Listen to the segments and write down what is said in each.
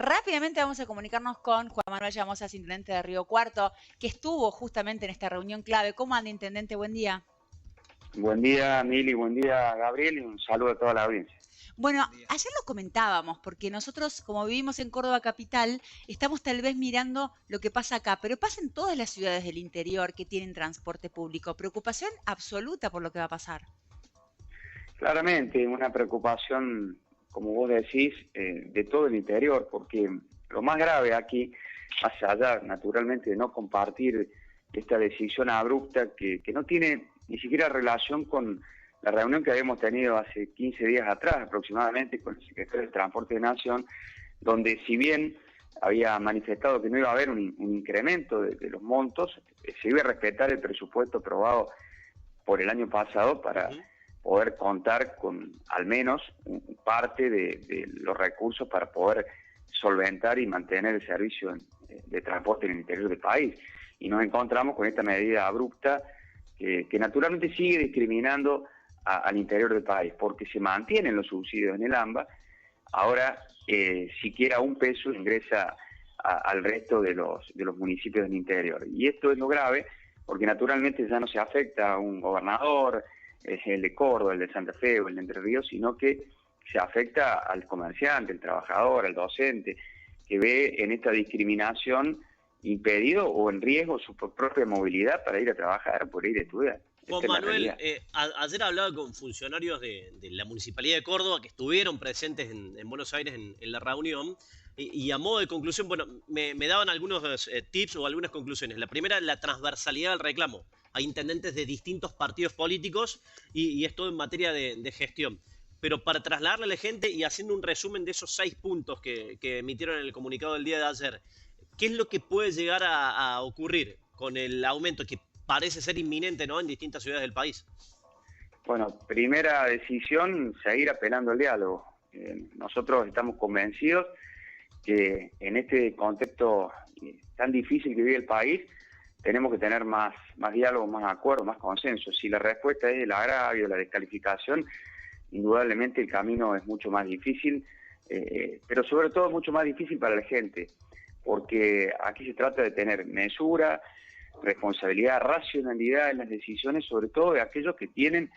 Rápidamente vamos a comunicarnos con Juan Manuel Llamosa, intendente de Río Cuarto, que estuvo justamente en esta reunión clave. ¿Cómo anda, intendente? Buen día. Buen día, Mili, buen día, Gabriel, y un saludo a toda la audiencia. Bueno, ayer lo comentábamos, porque nosotros, como vivimos en Córdoba capital, estamos tal vez mirando lo que pasa acá, pero pasa en todas las ciudades del interior que tienen transporte público. Preocupación absoluta por lo que va a pasar. Claramente, una preocupación, como vos decís, de todo el interior, porque lo más grave aquí, más allá, naturalmente, de no compartir esta decisión abrupta que no tiene ni siquiera relación con la reunión que habíamos tenido hace 15 días atrás aproximadamente con el secretario de Transporte de Nación, donde si bien había manifestado que no iba a haber un incremento de los montos, se iba a respetar el presupuesto aprobado por el año pasado para poder contar con al menos parte de los recursos para poder solventar y mantener el servicio de transporte en el interior del país. Y nos encontramos con esta medida abrupta que naturalmente sigue discriminando al interior del país, porque se mantienen los subsidios en el AMBA, ahora siquiera un peso ingresa al resto de los municipios del interior. Y esto es lo grave, porque naturalmente ya no se afecta a un gobernador, el de Córdoba, el de Santa Fe o el de Entre Ríos, sino que se afecta al comerciante, al trabajador, al docente, que ve en esta discriminación impedido o en riesgo su propia movilidad para ir a trabajar, por ir a estudiar. Juan Manuel, ayer hablaba con funcionarios de la Municipalidad de Córdoba que estuvieron presentes en Buenos Aires en la reunión y a modo de conclusión, bueno, me daban algunos tips o algunas conclusiones. La primera, la transversalidad del reclamo. Hay intendentes de distintos partidos políticos y es todo en materia de gestión. Pero para trasladarle a la gente y haciendo un resumen de esos 6 puntos que emitieron en el comunicado del día de ayer, ¿qué es lo que puede llegar a ocurrir con el aumento que parece ser inminente, ¿no?, en distintas ciudades del país? Bueno, primera decisión, seguir apelando al diálogo. Nosotros estamos convencidos que en este contexto tan difícil que vive el país, tenemos que tener más diálogo, más acuerdo, más consenso. Si la respuesta es el agravio, la descalificación, indudablemente el camino es mucho más difícil, pero sobre todo mucho más difícil para la gente, porque aquí se trata de tener mesura, responsabilidad, racionalidad en las decisiones, sobre todo de aquellos que tienen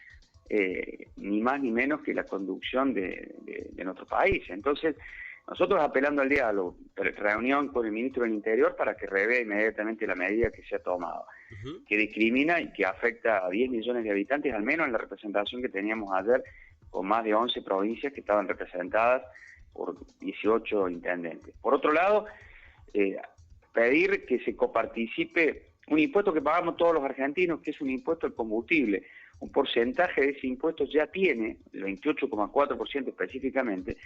ni más ni menos que la conducción de nuestro país. Entonces, nosotros apelando al diálogo, reunión con el ministro del Interior para que revea inmediatamente la medida que se ha tomado, que discrimina y que afecta a 10 millones de habitantes, al menos en la representación que teníamos ayer, con más de 11 provincias que estaban representadas por 18 intendentes. Por otro lado, pedir que se coparticipe un impuesto que pagamos todos los argentinos, que es un impuesto al combustible. Un porcentaje de ese impuesto ya tiene, el 28,4% específicamente,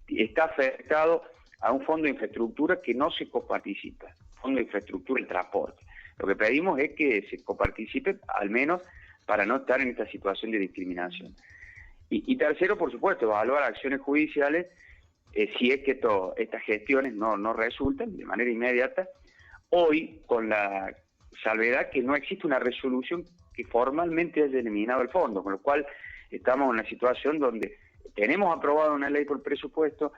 está afectado a un fondo de infraestructura que no se coparticipa, fondo de infraestructura y transporte. Lo que pedimos es que se coparticipe, al menos para no estar en esta situación de discriminación. Y tercero, por supuesto, evaluar acciones judiciales si es que estas gestiones no resultan de manera inmediata. Hoy, con la salvedad que no existe una resolución que formalmente haya eliminado el fondo, con lo cual estamos en una situación donde tenemos aprobado una ley por presupuesto,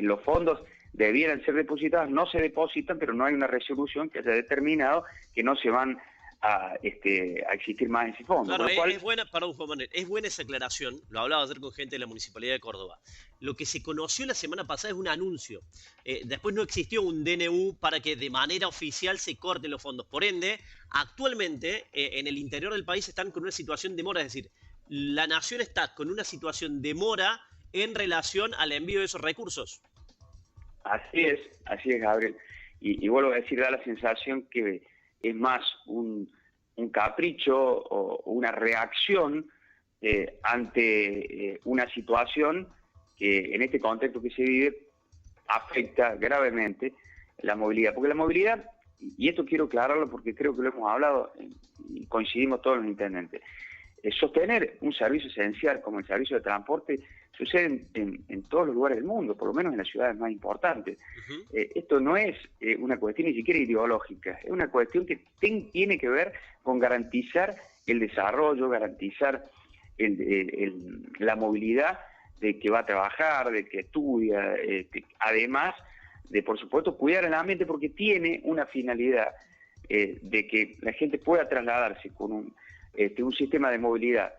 los fondos debieran ser depositados, no se depositan, pero no hay una resolución que haya determinado que no se van a existir más ese fondo. Claro, con lo cual, es buena, perdón, Juan Manuel, es buena esa aclaración, lo hablaba ayer con gente de la Municipalidad de Córdoba. Lo que se conoció la semana pasada es un anuncio. Después no existió un DNU para que de manera oficial se corten los fondos. Por ende, actualmente en el interior del país están con una situación de mora, es decir, la nación está con una situación de mora en relación al envío de esos recursos. Así es, Gabriel. Y vuelvo a decir, da la sensación que es más un capricho o una reacción ante una situación que en este contexto que se vive afecta gravemente la movilidad. Porque la movilidad, y esto quiero aclararlo porque creo que lo hemos hablado y coincidimos todos los intendentes, sostener un servicio esencial como el servicio de transporte sucede en todos los lugares del mundo, por lo menos en las ciudades más importantes. Esto no es una cuestión ni siquiera ideológica, es una cuestión que tiene que ver con garantizar el desarrollo, garantizar la movilidad de que va a trabajar, de que estudia, además de, por supuesto, cuidar el ambiente porque tiene una finalidad de que la gente pueda trasladarse con un sistema de movilidad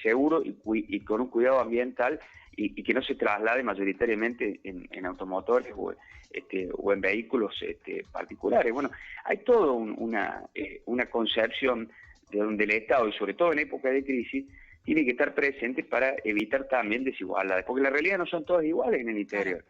seguro y con un cuidado ambiental y que no se traslade mayoritariamente en automotores o en vehículos particulares. Bueno, hay toda una concepción de donde el Estado, y sobre todo en época de crisis, tiene que estar presente para evitar también desigualdades, porque la realidad no son todas iguales en el interior.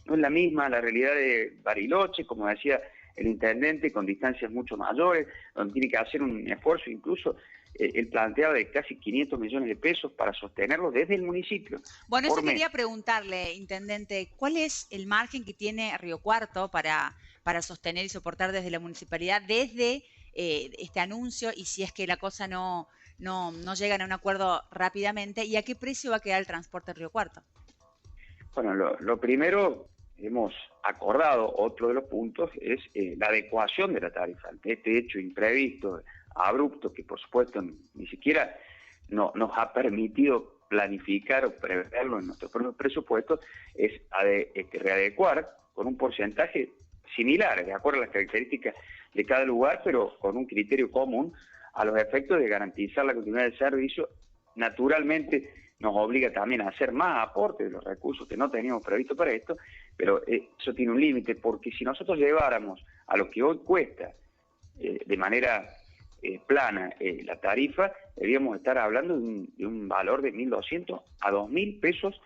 No es la misma la realidad de Bariloche, como decía el intendente, con distancias mucho mayores, donde tiene que hacer un esfuerzo, incluso él planteaba de casi 500 millones de pesos para sostenerlo desde el municipio. Bueno, eso quería preguntarle, intendente, ¿cuál es el margen que tiene Río Cuarto para sostener y soportar desde la municipalidad, desde este anuncio, y si es que la cosa no llegan a un acuerdo rápidamente, y a qué precio va a quedar el transporte en Río Cuarto? Bueno, lo primero, hemos acordado, otro de los puntos, es la adecuación de la tarifa. Este hecho imprevisto, abrupto, que por supuesto ni siquiera nos ha permitido planificar o preverlo en nuestro propio presupuesto, es readecuar con un porcentaje similar, de acuerdo a las características de cada lugar, pero con un criterio común a los efectos de garantizar la continuidad del servicio. Naturalmente nos obliga también a hacer más aporte de los recursos que no teníamos previsto para esto, pero eso tiene un límite, porque si nosotros lleváramos a lo que hoy cuesta de manera plana la tarifa, deberíamos estar hablando de un valor de 1.200 a 2.000 pesos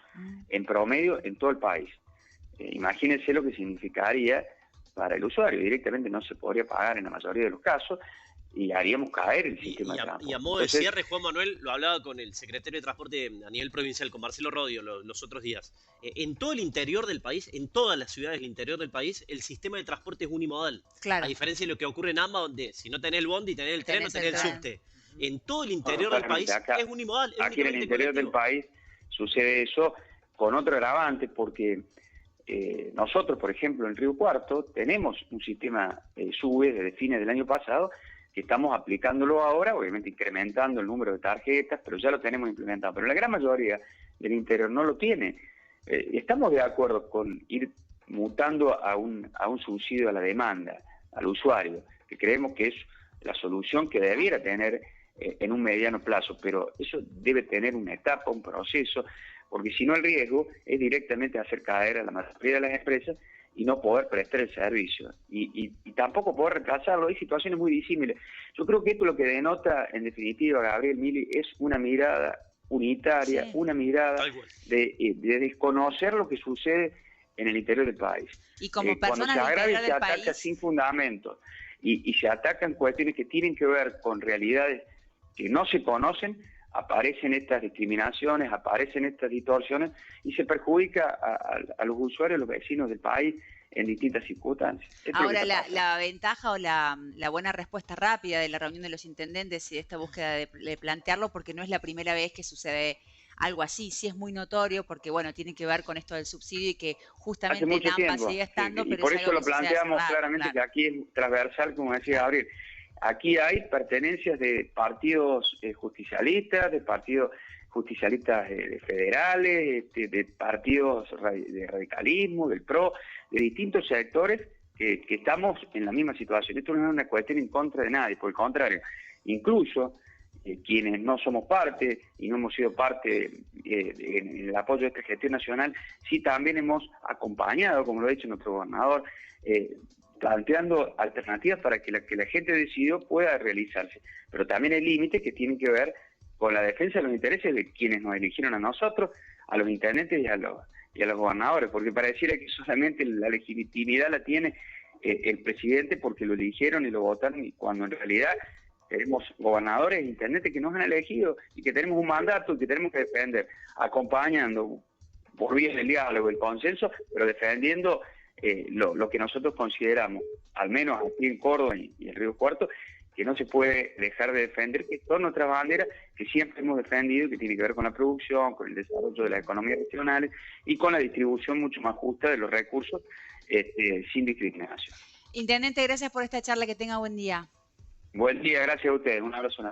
en promedio en todo el país. Imagínense lo que significaría para el usuario. Directamente no se podría pagar en la mayoría de los casos y haríamos caer el sistema de transporte. Y a modo de cierre, Juan Manuel, lo hablaba con el secretario de Transporte a nivel provincial, con Marcelo Rodio, los otros días. En todo el interior del país, en todas las ciudades del interior del país, el sistema de transporte es unimodal. Claro. A diferencia de lo que ocurre en AMBA, donde si no tenés el bondi, tenés el tren o tenés el subte. En todo el interior del país es unimodal. Aquí en el interior del país sucede eso con otro agravante, porque nosotros, por ejemplo, en Río Cuarto, tenemos un sistema SUBE desde fines del año pasado, que estamos aplicándolo ahora, obviamente incrementando el número de tarjetas, pero ya lo tenemos implementado. Pero la gran mayoría del interior no lo tiene. Estamos de acuerdo con ir mutando a un subsidio a la demanda, al usuario, que creemos que es la solución que debiera tener en un mediano plazo, pero eso debe tener una etapa, un proceso, porque si no el riesgo es directamente hacer caer a la mayoría de las empresas y no poder prestar el servicio, y tampoco poder retrasarlo. Hay situaciones muy disímiles. Yo creo que esto lo que denota, en definitiva, Gabriel Mili, es una mirada unitaria, sí, una mirada de desconocer lo que sucede en el interior del país. Y como cuando se agrava y se ataca sin fundamentos, y se atacan cuestiones que tienen que ver con realidades que no se conocen, aparecen estas discriminaciones, aparecen estas distorsiones y se perjudica a los usuarios, a los vecinos del país en distintas circunstancias. Ahora, la ventaja o la buena respuesta rápida de la reunión de los intendentes y de esta búsqueda de plantearlo, porque no es la primera vez que sucede algo así, sí es muy notorio, porque bueno, tiene que ver con esto del subsidio y que justamente en AMPA sigue estando, sí, pero y por eso lo planteamos claramente, claro, que aquí es transversal, como decía Gabriel. Aquí hay pertenencias de partidos justicialistas, de partidos justicialistas federales, de partidos de radicalismo, del PRO, de distintos sectores que estamos en la misma situación. Esto no es una cuestión en contra de nadie, por el contrario, incluso quienes no somos parte y no hemos sido parte en el apoyo de esta gestión nacional, sí también hemos acompañado, como lo ha dicho nuestro gobernador, planteando alternativas para que la gente decidió pueda realizarse. Pero también hay límites que tienen que ver con la defensa de los intereses de quienes nos eligieron a nosotros, a los intendentes y a los gobernadores, porque pareciera que solamente la legitimidad la tiene el presidente porque lo eligieron y lo votaron, y cuando en realidad tenemos gobernadores e intendentes que nos han elegido y que tenemos un mandato que tenemos que defender, acompañando por vía del diálogo, el consenso, pero defendiendo lo que nosotros consideramos, al menos aquí en Córdoba y en Río Cuarto, que no se puede dejar de defender, que son nuestras banderas que siempre hemos defendido, que tiene que ver con la producción, con el desarrollo de las economías regionales y con la distribución mucho más justa de los recursos sin discriminación. Intendente, gracias por esta charla, que tenga buen día. Buen día, gracias a ustedes, un abrazo.